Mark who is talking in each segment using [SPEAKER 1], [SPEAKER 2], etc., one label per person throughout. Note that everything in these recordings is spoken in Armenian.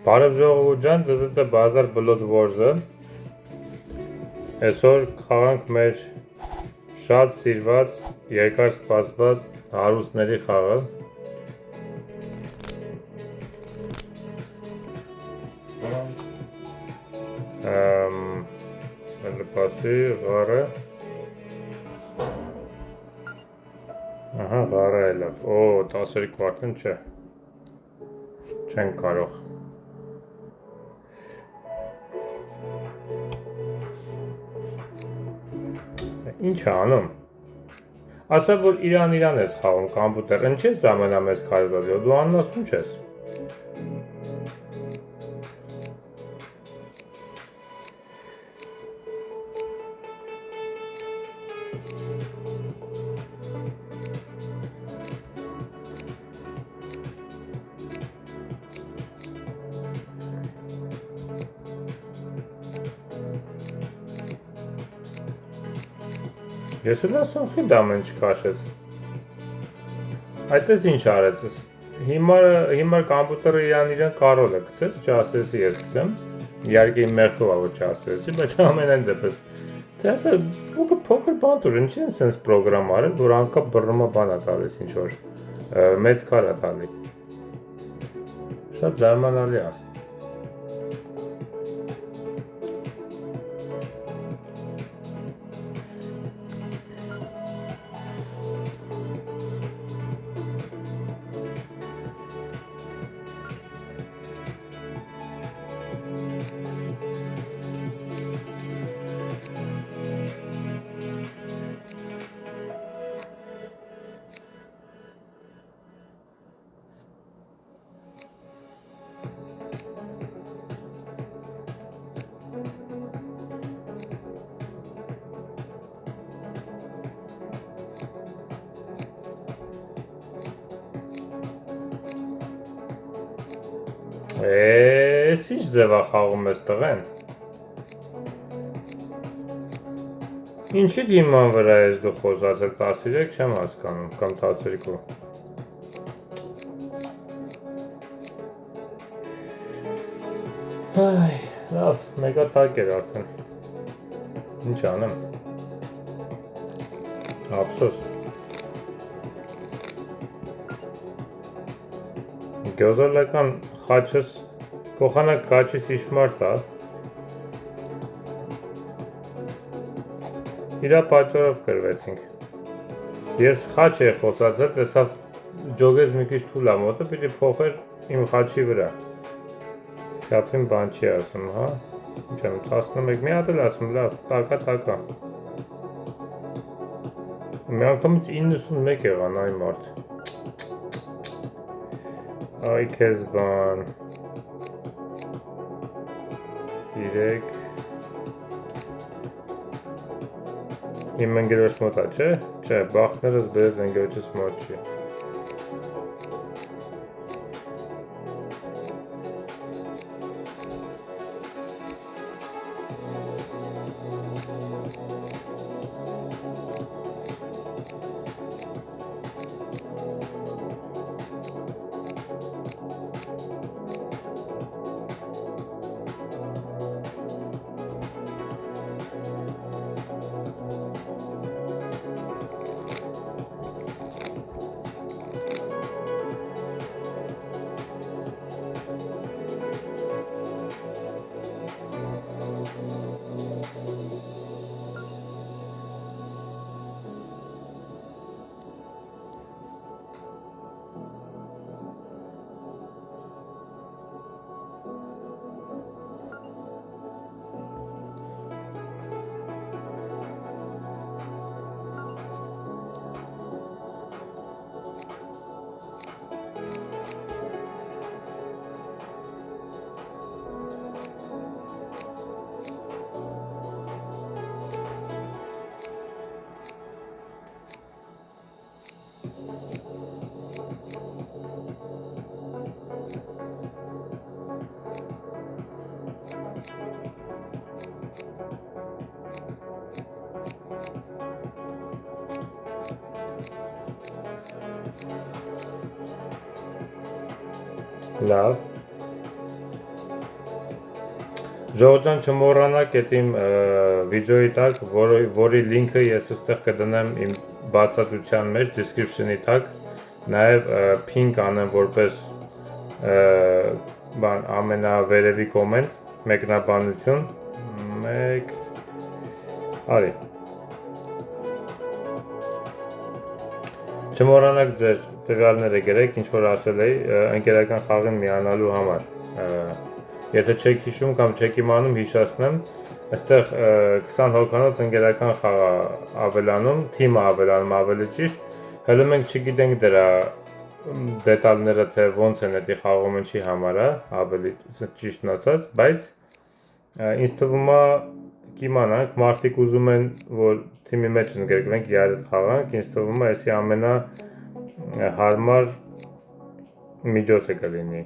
[SPEAKER 1] Բարև ժողովուրդ ջան, ձեզ հետ է Բազար Blood Wars-ը։ Այսօր խաղանք մեր շատ սիրված, երկար սպասված հարուստների խաղը։ Լպասի ғարը։ Ահա ғարը է լավ։ Օ, 12 արդեն չէ։ Չենք կարող։ Ինչ անում։ Ասա, որ իրան ես խաղում կամպյուտեր, ինչ ես ամենամեծ քայլով, դու անասուն չես։ Ես էլ ասում խի դա մեն չկաշեց։ Այդպես ինչ արեցես։ Հիմար կամպյուտերը իրան կարոլ է գցեց, չասեցի ես գցեմ։ Իհարկե իմ մեղքով ա որ չասեցի, բայց ամենայն դեպս։ Թե ասա, փոքր բան տուր, ինչ են սենց պրոգրամ արել, որ անկապ բռնումա բան ա տալիս ինչ որ մեծ քար ա տալի։ Շատ զարմանալի ա։ Էս ինչ ձև ա խաղում ես տղեն։ Ինչի դիման վրա ես դու խոսացել 13 չեմ հասկանում, կամ 12։ Այ, լավ, մեգատակ էր արդեն։ Ինչ անեմ։ Ափսոս։ Գյոզալական խաչս, փոխանակ խաչիս իշմարտ ա։ Իրա պատճառով կրվեցինք։ Ես խաչ էի խոսացել, տեսավ ջոգեց մի քիչ թույլ ա մոտը, պիտի փոխեր իմ խաչի վրա։ Քյապին բան չի ասում, հա։ Ինչ եմ 11, մի հատ էլ ասում, լավ, տակա։ Մի անգամից 91 եղան այ մարդ։ Այ քեզ բան 3 Իմ ընկերոջ մոտ ա, չէ? Չէ, բախներս բերես ընկերոջս մոտ չի։ Լավ։ Ժողովրդան չմոռանաք այդ իմ վիդեոյի տակ, որի լինքը ես այստեղ կդնեմ իմ բացատրության մեջ, description-ի տակ, նաև ping անեմ որպես ամենավերևի կոմենտ, մեկնաբանություն, արի։ Չմոռանաք ձեր տվյալները գրեք, ինչ որ ասել էի, ընկերական խաղին միանալու համար։ Եթե չեք հիշում կամ չեք իմանում, հիշացնեմ, այստեղ 20 հոգանոց ընկերական խաղ ավելանում, թիմը ավելանում ավելի ճիշտ, հələ մենք չգիտենք դրա դետալները, թե ոնց են դա խաղում ինչի համար է, ավելի ճիշտն ասած, բայց ինձ թվում է կիմանանք, մարդիկ ուզում են, որ թիմի մեջ ընդգրկվենք, իրար խաղանք, ինձ թվում է էսի ամենա հարմար միջոցը կլինի,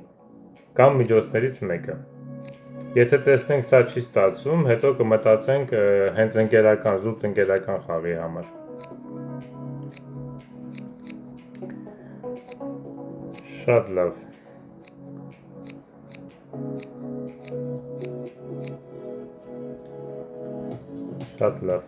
[SPEAKER 1] կամ միջոցներից մեկը։ Եթե տեսնենք սա չի ստացվում, հետո կմտածենք հենց ընկերական, զուտ ընկերական խաղի համար։ Շատ լավ։ Շատ լավ։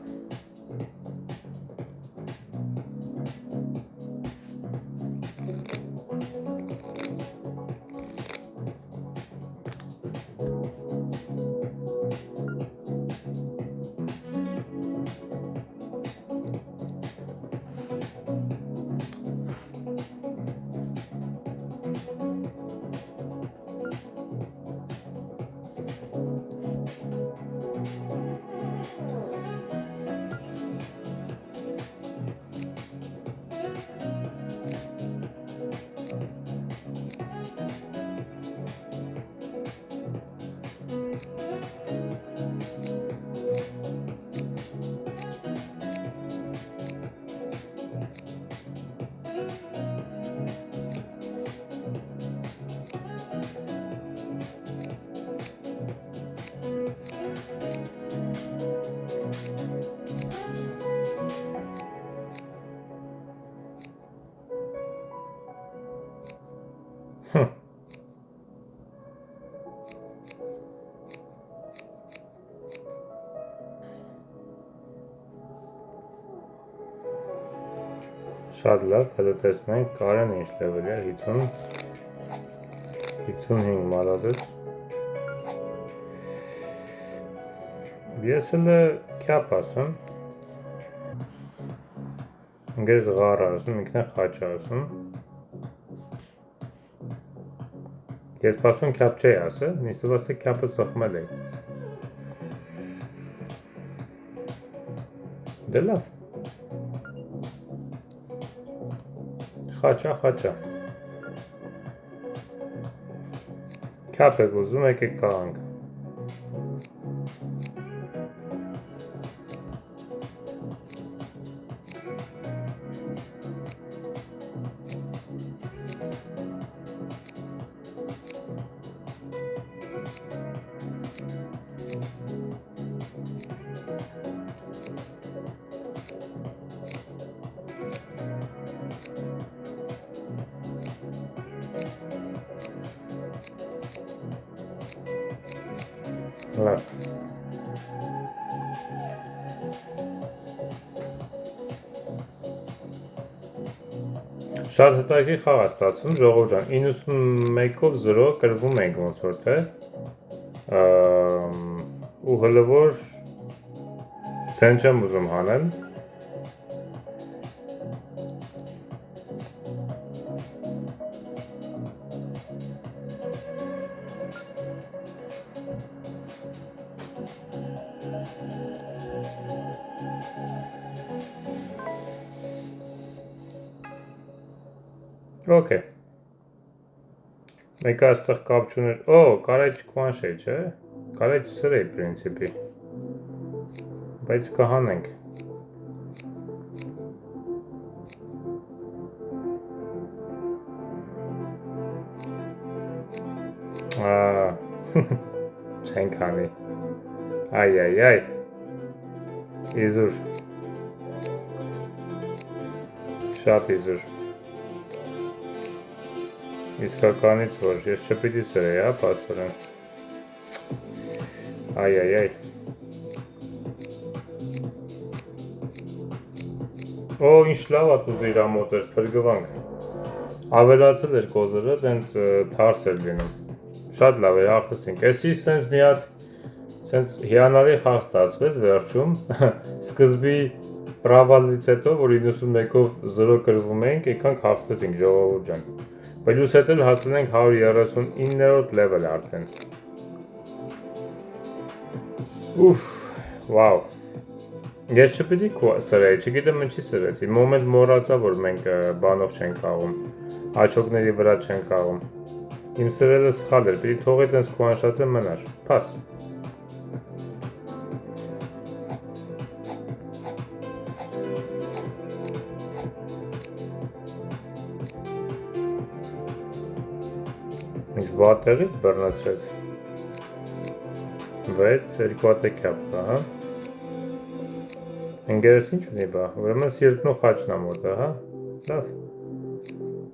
[SPEAKER 1] Շատ լավ, հետո տեսնենք Կարեն ինչ լեվելի է, 55 մալադես։ Ես էլ քյապ ասեմ, ինգերս ғար ասում, ինքն է խաչ ասում։ Ես պասում քյապ չէի ասել, նիստով ասել քյապը սխմել էի։ Դե լավ։ Խաչա։ Քյապ եք ուզում, եկեք կաղանք։ Լավ։ Շատ հետաքրքիր խաղ է ստացվում, ժողովուրդ ջան, 91-ով 0 կրվում ենք ոնց որ թե։ Ու հələ որ ցեն չեմ ուզում հանել։ Okay. Մեկը այստեղ կապ չուներ։ Կարեջ կվանշ է, չէ։ Կարեջ սր է պրինցիպի։ Բայց կհանենք։ Չենք հանի։ Այ։ Իզուր։ Շատ իզուր։ Իսկականից որ ես չպիտի սրեի, պաստորեն։ Այ։ Օ, ինչ լավ ա դու իրա մոտ էր, փրկվանք։ Ավելացել էր կոզերը, տենց թարս էր լինում։ Շատ լավ էր, հաղթեցինք։ Էսի սենց մի հատ սենց հիանալի խաղ ստացվեց վերջում։ Սկզբի պրավալից հետո, որ 91-ով 0 կրվում էինք, եկանք հաղթեցինք ժողովուրդ ջան։ Պլյուս հետ էլ հասել ենք 139-րդ level արդեն։ Ուֆ, վաու։ Ես չպիտի սրեի, չգիտեմ ինչի սրեցի, մոմենտ մոռացա, որ մենք բանով չենք խաղում, աչոկների վրա չենք խաղում։ Իմ սրելը սխալ էր, պիտի թողի տենց քուանշացը մնար, պաս։ Ինչ վատեղից բռնացրեց։ 6, 2 հատեքյապ կա, հա։ Ընգերս ինչ ունի բա, ուրեմն սիրտնու խաչն ամոտը, հա, լավ,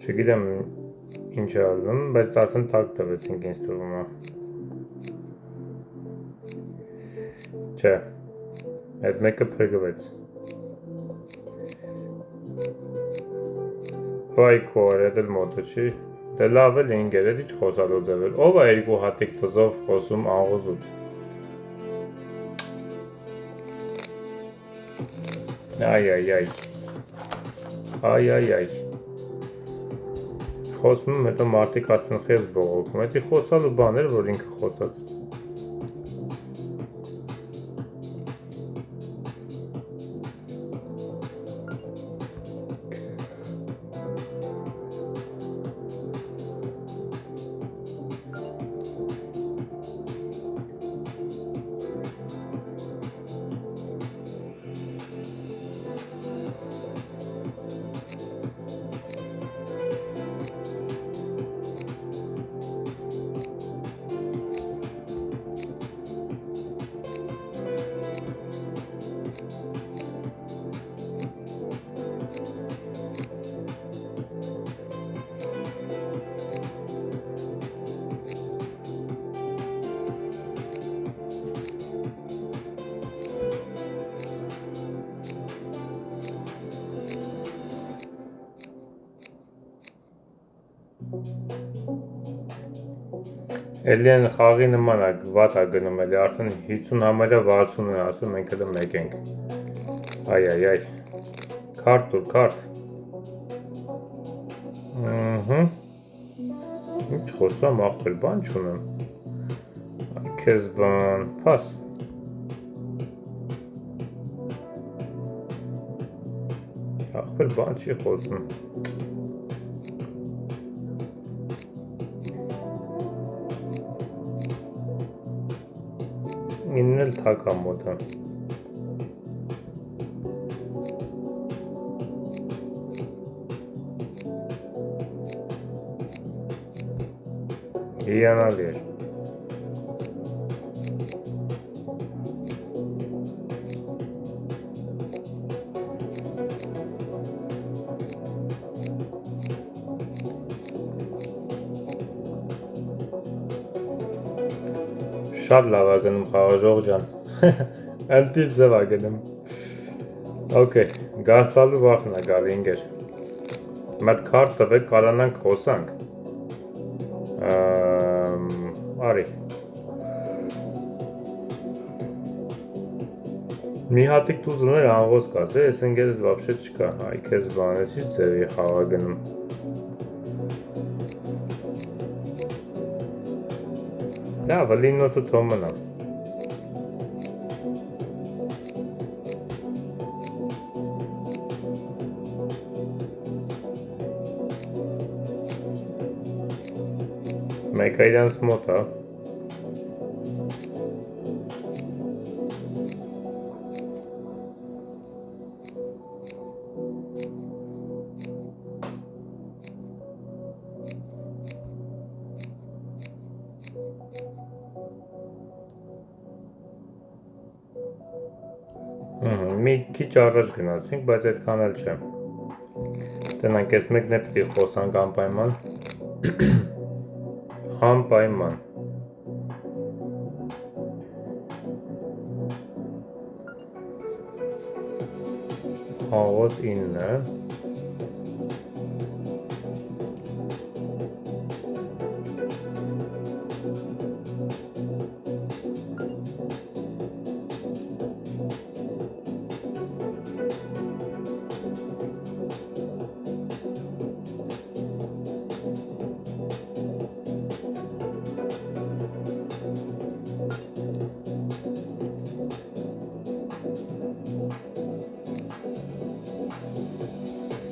[SPEAKER 1] չգիտեմ ինչ է ալնում, բայց արդեն թակ տվեցինք ինձ թվում է, չէ, այդ մեկը փրկվեց, վայ քոր, այդ էլ մոտը չի, դե լավ էլ ինգեր, այդ ինչ խոսալու ձև էլ, ով է 2 հատիկ տզով խոսում աղոզուտ, Այ։ Խոսում եմ, հետո մարդիկ ասում են խես բողոքում, հետի խոսալու բան էր, որ ինքը խոսած։ Էլի են խաղի նման է, վատ է գնում, էլի արդեն 50 համարյա 60 են ասում, մենք էլ մեկ ենք։ Այ։ Քարտ տուր, քարտ։ Ինչ խոսամ, աղբեր, բան չունեմ։ Քեզ բան, պաս։ Աղբեր, բան չի խոսում։ Ինն էլ թակ ամոտը։ Հիանալի էր։ Շատ լավ է գնում խաղաժող ջան, ընտիր ձև է գնում, ոկեյ, գաստալու վախն է գալի ինգեր, մատ քարտ տվեք կարանանք խոսանք, արի, մի հատիկ տուզուներ անղոս կաս է, ես ընգերս վապշե չկա, այ կեզ բան, ես ինչ ձևի խաղա գնում, լավ, լիննոցու թոմն է, մեկը իրանց մոտ է, մի քիչ առաջ գնացինք, բայց այդքան էլ չէ, տնանք ես մեկն է պիտի խոսանք անպայման, անպայման, Աղոս 9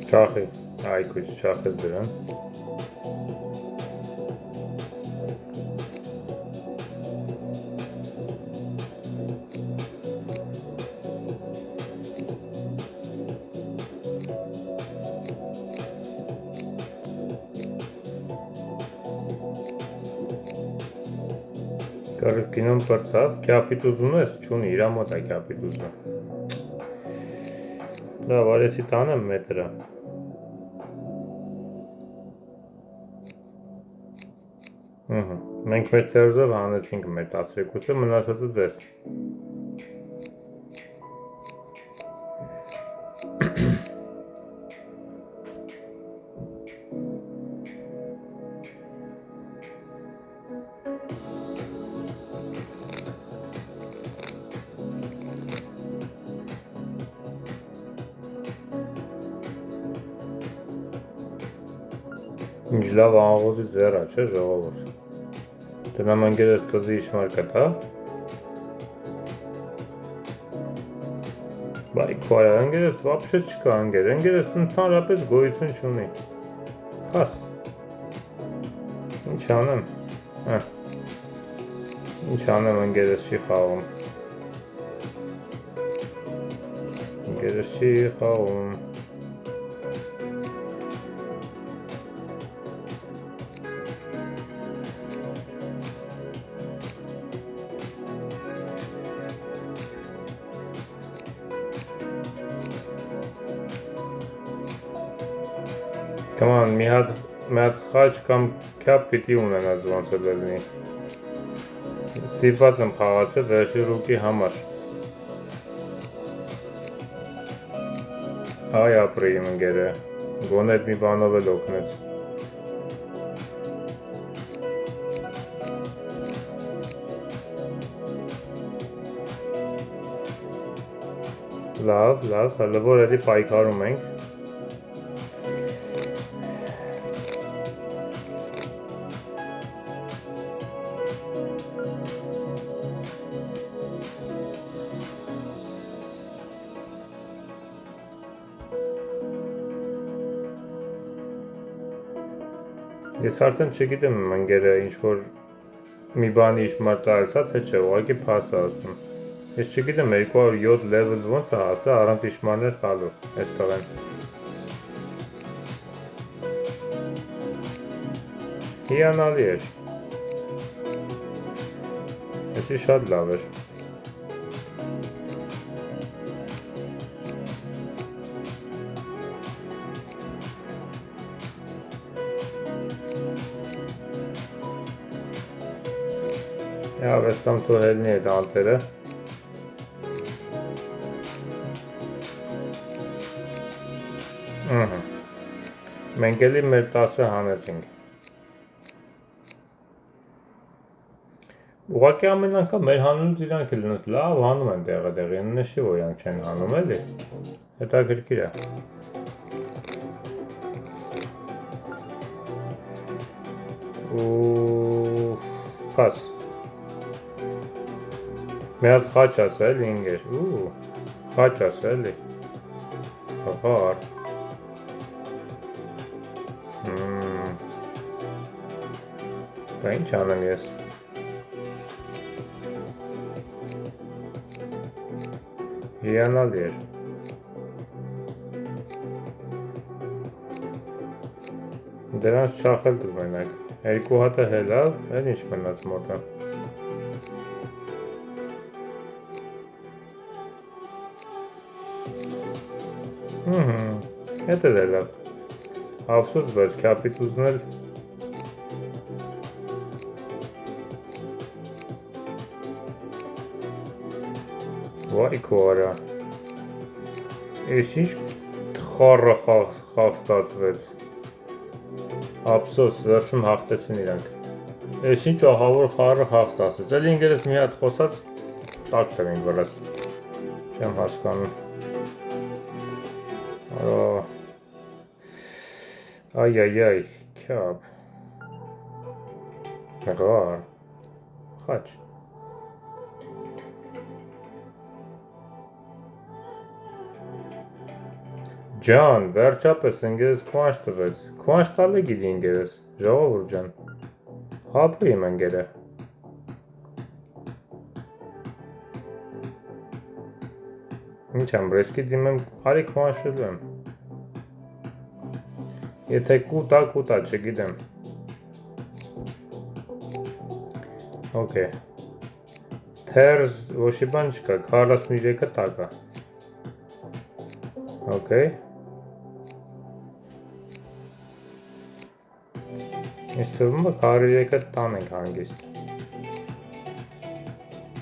[SPEAKER 1] Չախի, այգույց չախես դրան Կարև կինոն պրծավ, կյապիտ ուզում ես, չունի, իրա մոտ է կյապիտ ուզում լավ, արեսի տանեմ մետրը Մենք մեր թերուզով հանեցինք մեր 12-ը, մնացածը ձեզ Ինչ լավ աղոզի ձեռա, չէ ժողովուրդ Դնամ ընգերես տզի իշմար կտա Բայ քոյա, ընգերես վապշե չկա ընգերես ընդհանրապես գոյություն չունի Պաս Ինչ անեմ Ինչ անեմ ընգերես չի խաղում Ընգերես չի խաղում Come on, մի հատ խաչ կամ քյապ պիտի ունենաս ոնց է լինի Ստիպված եմ խաղացել վերջի ռուկի համար Այ ապրի իմ ընգերը, գոնե մի բանով էլ օգնեց Լավ, հələ որ էլի պայքարում ենք Ես արդեն չգիտեմ ընգերը ինչ-որ մի բանի իշմար տալեցա, թե չէ, ուղղակի պաս է ասում Ես չգիտեմ 207 level ոնց է հասա առանց իշմարներ տալու, ես տղեն Հիանալի էր Եսի շատ լավ էր Լավ, ես տամ թողելնի այդ անտերը Մենք էլի մեր 10-ը հանեցինք Ուղղակի ամեն անգամ մեր հանունից իրանք էլ նս լավ հանում են տեղը նշի որ իրանք չեն հանում էլի հետաքրքիր է ու պաս Մի հատ խաչ ասա էլի ինգեր խաչ ասա էլի Հաղար Դա ինչ անեմ ես Հիանալի էր Դրանց չախել դուր մենակ Երկու հատը հելավ, էլ ինչ մնաց մոտը Հետ էլ է լավ Ափսոս բայց կապիտ ուզնել Վայ քորա Ես ինչ խառը խաղ ստացվեց։ Ափսոս, վերջում հաղթեցին իրանք։ Ես ինչ ահավոր խառը խաղ ստացվեց։ Էլի ինգերս մի հատ խոսած տակ տվին վրաս։ Չեմ հասկանում։ Այ, քյապ։ Ղար։ Խաչ։ Ջան, վերջապես ինգերս քուանջ տվեց։ Քուանջ տալը գիտի ինգերս, ժողովուրդ ջան։ Հապու եմ ինգերը։ Ինչ եմ, բրեսկի դիմեմ, արի քուանջելու եմ։ Եթե կուտա, չգիտեմ։ Okay. Թերզ ոչի բան չկա, 43-ը տակա։ Okay. Ես թվում է 43-ը տան ենք հանգիստ։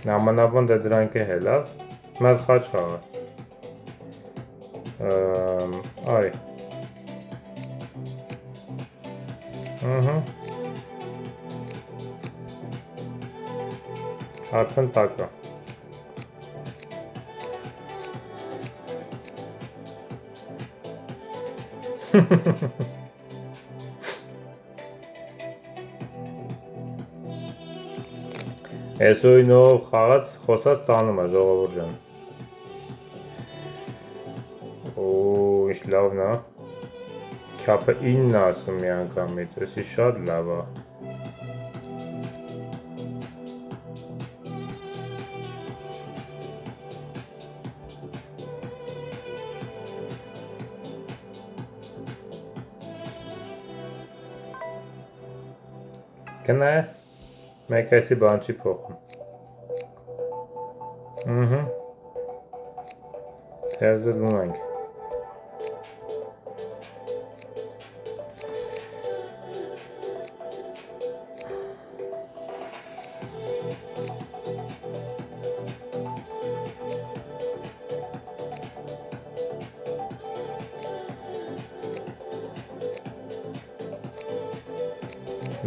[SPEAKER 1] Նամանավան դե դրանք է հելավ, մեզ խաչ խաղը։ Արի։ Արդեն տակա։ Էսոյնով խաղաց խոսած տանում է ժողովուրդ ջան։ Ինչ լավն է։ Քյապը 9 ասում մի անգամից, էսի շատ լավ է։ Կնա է, մեկ այսի բան չի փոխում։ Թերզը լուն ենք։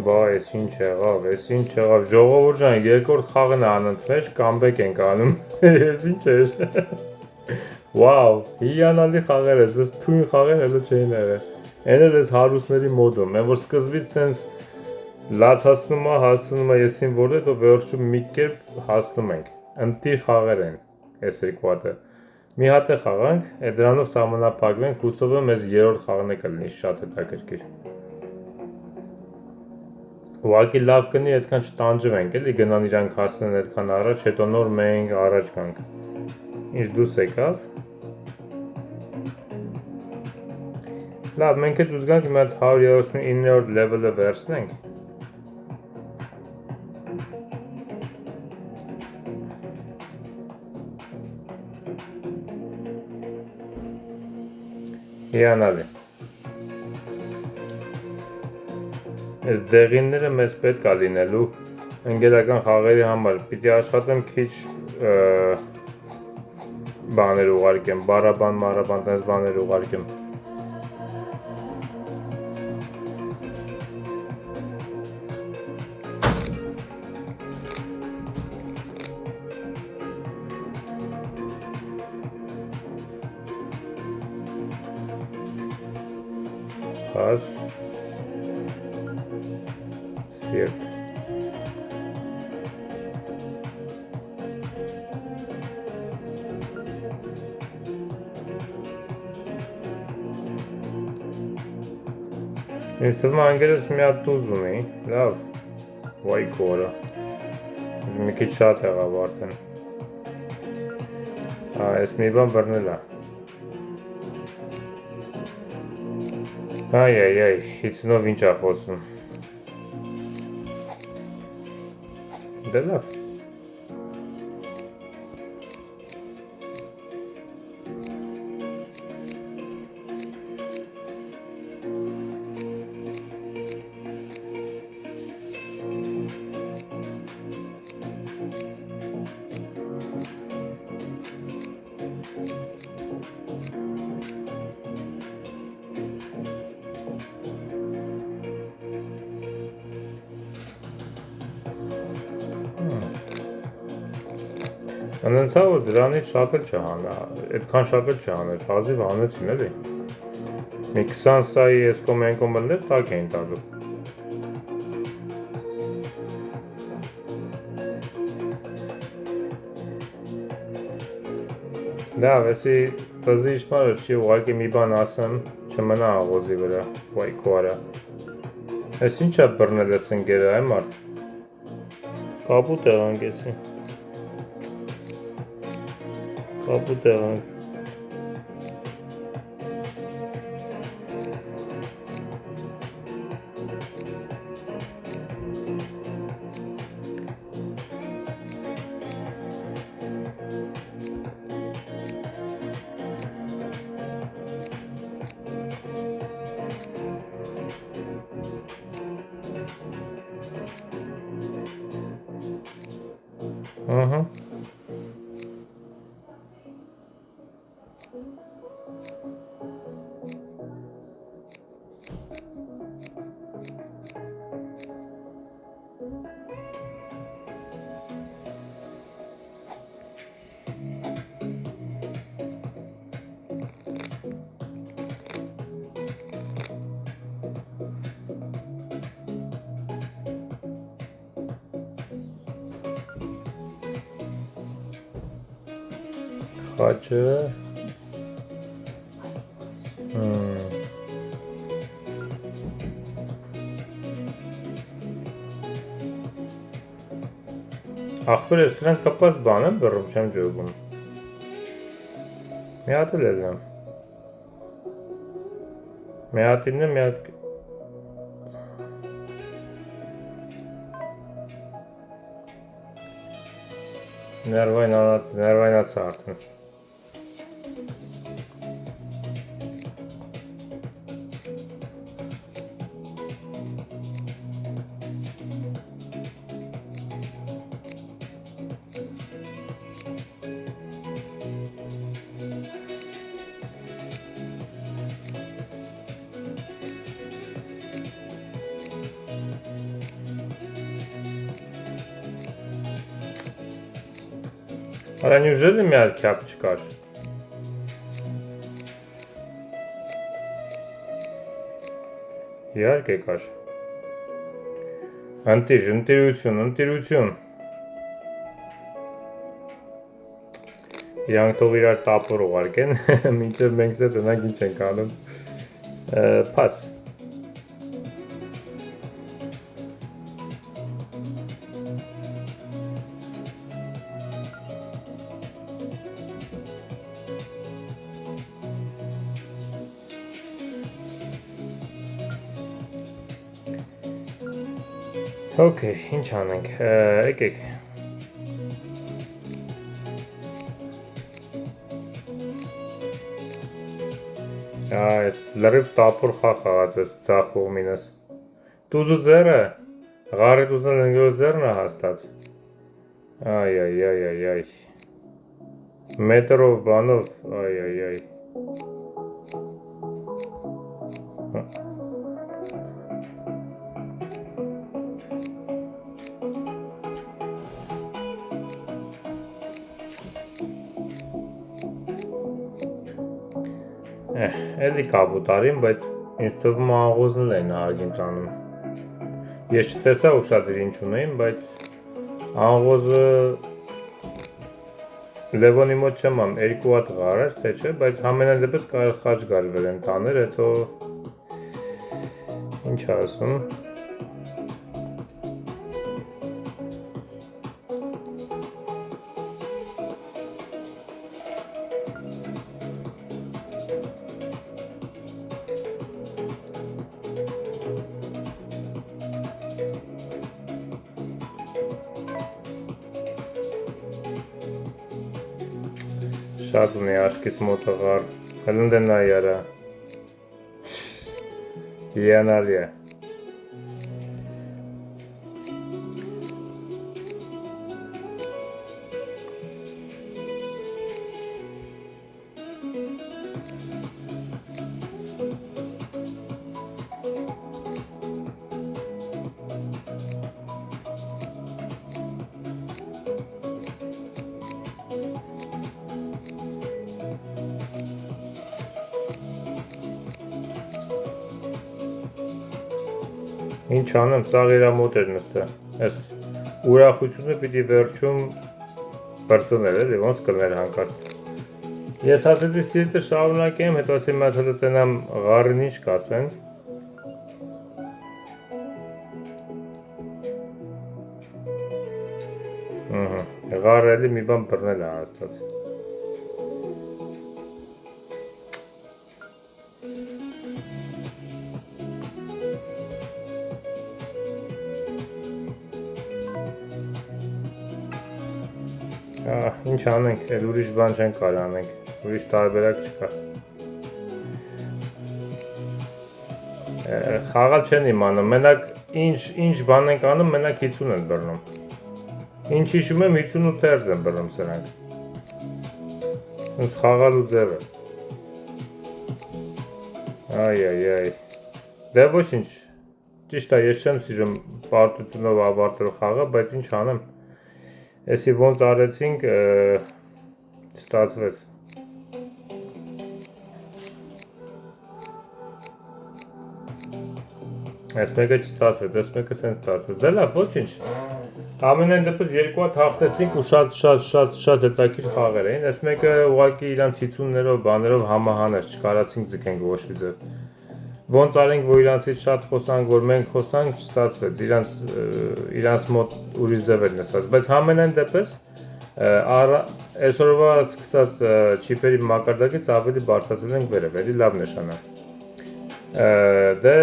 [SPEAKER 1] Բա, ես ինչ եղավ, ժողովուրդ ջան, երկրորդ խաղն է անընդմեջ, կամբեք ենք անում, ես ինչ էր, վաու, հիանալի խաղեր ես, ես թույն խաղեր հելը չէին եղել, են էլ ես հարուսների մոդում, են որ սկզբից սենց լացացնում է, հասնում է եսին որդ է, դո վերջում մի կերպ հասնում ենք, ընտիր խաղեր են, ես երկու հատը, մի հատ է խաղանք, դրանով սահմանափակվենք, հուսով եմ ես երրորդ խաղն է կլինի շատ հետաքրքիր։ Ուղղակի լավ կնի այդքան չտանջվենք, էլի գնան իրանք հասնեն այդքան առաջ, հետո նոր մենք առաջ գանք։ Ինչ դուս եկավ։ Լավ, մենք հետ ուզ գանք իմ այդ 139-րդ լևելը վերցնենք։ Հիանալի։ Այս դեղինները մեզ պետք է լինելու ընկերական խաղերի համար, պիտի աշխատեմ քիչ բաներ ուղարկեմ, բարաբան, տես բաներ ուղարկեմ։ Պաս Սիրտ Ինձ թվում անգերս մի հատ տուզ ունի, լավ, վայ կորը, մի քիչ շատ եղավ արդեն, այս մի բան բրնել է, այ, հիցնով ինչ է խոսում, դե լավ, Անցա որ դրանից շատ էլ չհանա, այդքան շատ էլ չհանեց, հազիվ հանեցին էլի։ Մի 20 սայի ես կոմենկոմ ըլներ տակ էին տալու։ Լավ, էսի տզի իշմարը չի ուղակի մի բան ասեմ, չմնա աղոզի վրա, վայ քոարա։ Ես ինչա բռնել ես ընկերը, այ մարդ։ Կապուտ եղանք էսի։ Կապուտ եղանք։ Ահա։ Խաչը ախպեր ես սրանք կպած բան եմ բռում, չեմ ջոգում։ Մի հատ էլ եմ։ Մի հատինն է, մի հատ ներվայնացա արդեն։ Արա նյուժելի մի հատ քյապ չկար։ Իհարկե կար։ Ընտիրություն։ Իրանք թող իրար տապոր ուղարկեն, մինչև մենք սա տնանք ինչ ենք անում։ Պաս։ Okay, ինչ անենք, եկեք։ Այս լրիվ տապոր խաղած ես ձախ կողմինս։ Տուզու ձերը, ғարիտ ուզն ընգրոz ձերն է հաստատ։ Այ։ Մետրով բանով, այ։ Էլի կապուտարին, բայց ինձ թվում աղոզն են աղագին տանում։ Ես չտեսա ուշադիր ինչ ունեին, բայց աղոզը Լևոնի մոտ չեմ ամ 2 հատ ғարար, թե չէ, բայց համենայն դեպս կարող խաչ գալվել են տաներ, հետո ինչ ասում։ Շատ ունի աշկից մոտը ғար, հլնդ է նա երա, հիանալի է։ Ինչ անեմ, սաղ իրա մոտ էր նստը, ես ուրախությունը պիտի վերջում բրծներ էլի, ոնց կլներ հանկարծ։ Ես ասեցի սիրտը շարունակեմ, հետո ասի մի հատ հետո տենամ ղարին ինչ կասեն։ Ղարը էլի մի բան բռնել է հաստատ։ Ինչ անենք, էլ ուրիշ բան չեն կարող անենք, ուրիշ տարբերակ չկա։ Խաղալ չեն իմանում, մենակ ինչ բան ենք անում, մենակ 50 են բռնում։ Ինչ հիշում եմ 58 հերձ են բռնում սրանք։ Ինձ խաղալու ձև է։ Այ։ Դե ոչինչ, ճիշտ է, ես չեմ սիրում պարտությունով ավարտել խաղը, բայց ինչ անեմ։ Էսի ոնց արեցինք, ստացվեց։ Այս մեկը չստացվեց, այս մեկը սենց ստացվեց, դե լավ, ոչինչ։ Ամենայն դեպս երկու հատ հաղթեցինք ու շատ հետաքրքիր խաղեր էին, այս մեկը ուղղակի իրանց 50-ներով, բաներով համահան էր, չկարացինք ձգենք ոչ մի ձև։ Ոնց արենք, որ իրանցից շատ խոսանք, որ մենք խոսանք, չստացվեց, իրանց մոտ ուրիշ ձև էր նստած, բայց ամենայն դեպս այսօրվա սկսած չիպերի մակարդակից ավելի բարձրացել ենք վերև, էլի լավ նշան է։ Դե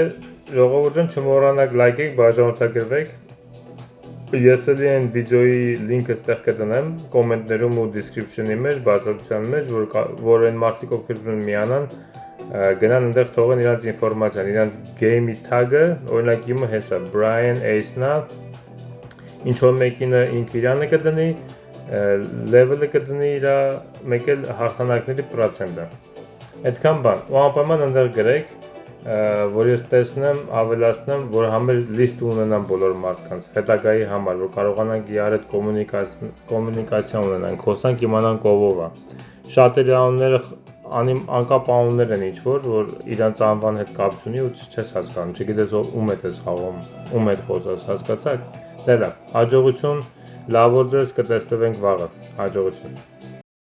[SPEAKER 1] ժողովուրդ ջան, չմոռանաք լայքեք, բաժանորդագրվեք։ Ես էլի այն վիդեոյի լինքը ստեղ կդնեմ կոմենտներում ու description-ի մեջ, բացատրության մեջ, որ այն մարդիկ ովքեր ուզում են միանան, գնան այնտեղ թողեն իրանց ինֆորմացիան, իրանց game-ի tag-ը, օրինակ իմը հեսա Brian Ace-ն է, ինչ որ մեկինը ինքը իրանը կդնի, level-ը կդնի իր, մեկ էլ հաղթանակների պրոցենտը։ Այդքան բան, ու անպայման այնտեղ գրեք, որ ես տեսնեմ, ավելացնեմ, որ համեր լիստ ունենամ բոլոր մարդկանց, հետագայի համար, որ կարողանանք իրար հետ կոմունիկացիա ունենանք, խոսանք իմանանք ովով է։ Շատերի անունները անկապ անուններ են ինչ-որ, որ իրանց անվան հետ կապ չունի ու չես հասկանում, չգիտես ում հետ ես խաղում, ում հետ խոսես, հասկացաք։ Դե լավ, հաջողություն, լավ օր ձեզ, կտեսնվենք վաղը, հաջողություն։